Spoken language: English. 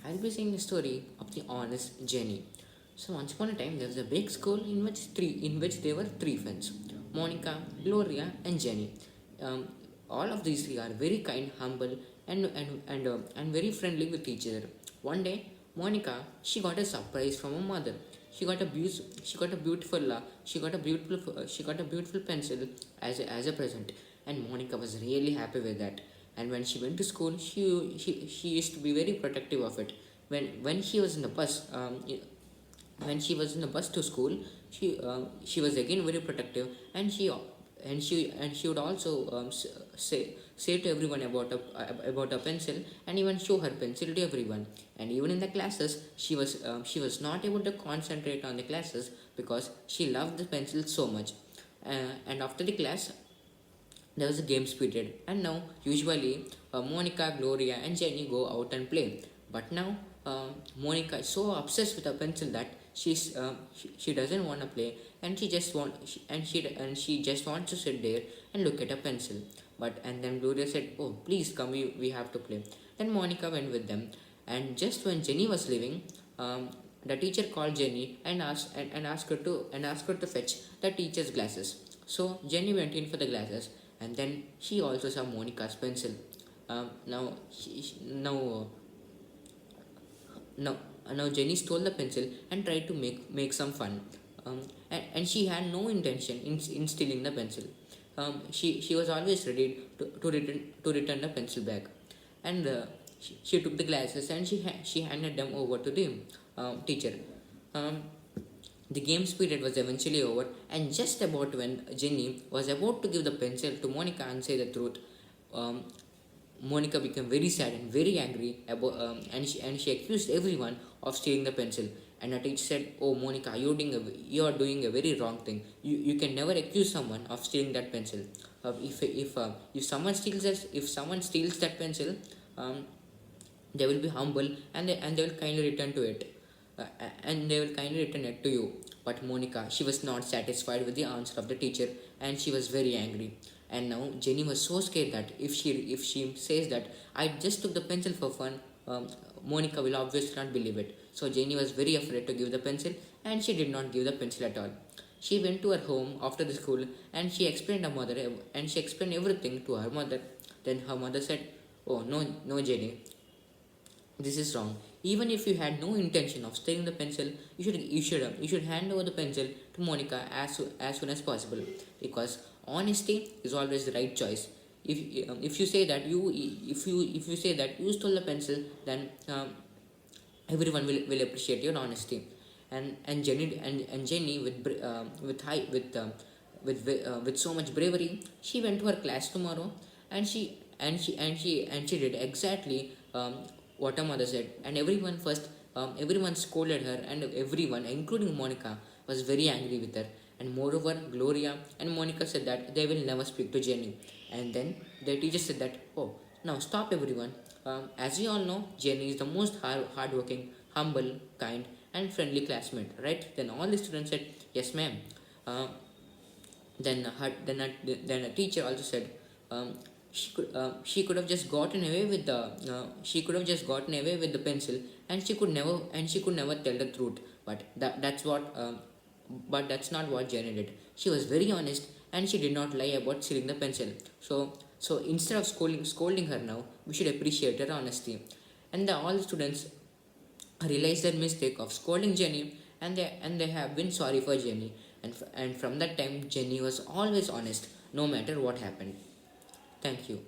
I'll be saying the story of the honest Jenny. So once upon a time, there was a big school in which there were three friends: Monica, Gloria, and Jenny. Um, all of these three are very kind, humble, and very friendly with each other. One day, Monica she got a surprise from her mother. She got a beautiful pencil as a present, and Monica was really happy with that. And when she went to school, she used to be very protective of it. When she was in the bus, when she was in the bus to school, she was again very protective, and she would also say to everyone about a pencil, and even show her pencil to everyone. And even in the classes, she was not able to concentrate on the classes because she loved the pencil so much. And after the class, there was a games period, and now usually Monica, Gloria, and Jenny go out and play. But now Monica is so obsessed with a pencil that she doesn't want to play, and she just wants to sit there and look at a pencil. And then Gloria said, "Oh, please come, we have to play." Then Monica went with them, and just when Jenny was leaving, the teacher called Jenny and asked her to fetch the teacher's glasses. So Jenny went in for the glasses, and then she also saw Monica's pencil. Now, now, now Jenny stole the pencil and tried to make some fun. And she had no intention in stealing the pencil. She was always ready to return the pencil back. And she took the glasses and she handed them over to the teacher. Um, the games period was eventually over, and just about when Jenny was about to give the pencil to Monica and say the truth, um, Monica became very sad and very angry and she accused everyone of stealing the pencil. And the teacher said, "Oh, Monica, you are doing a very wrong thing. You can never accuse someone of stealing that pencil. If someone steals that pencil, um, they will be humble, and they will kindly return to it, and they will kindly return it to you." But Monica, she was not satisfied with the answer of the teacher, and she was very angry. And now Jenny was so scared that if she says that I just took the pencil for fun, Monica will obviously not believe it. So Jenny was very afraid to give the pencil, and she did not give the pencil at all. She went to her home after the school, and she explained everything to her mother. Then her mother said, "Oh, no, no, Jenny, this is wrong. Even if you had no intention of stealing the pencil, you should hand over the pencil to Monica as soon as possible, because honesty is always the right choice. If you say that you say that you stole the pencil, then everyone will appreciate your honesty." And Jenny with so much bravery, she went to her class tomorrow, and she did exactly what her mother said. And everyone scolded her, and everyone, including Monica, was very angry with her. And moreover, Gloria and Monica said that they will never speak to Jenny. And then the teacher said that, "Oh, now stop, everyone. As we all know, Jenny is the most hardworking, humble, kind, and friendly classmate, right?" Then all the students said, "Yes, ma'am." Uh, then a teacher also said, she could have just gotten away with the pencil, and she could never tell the truth. But that's not what Jenny did. She was very honest, and she did not lie about stealing the pencil. So instead of scolding her now, we should appreciate her honesty. And all the students realized their mistake of scolding Jenny, and they have been sorry for Jenny. And from that time, Jenny was always honest, no matter what happened. Thank you.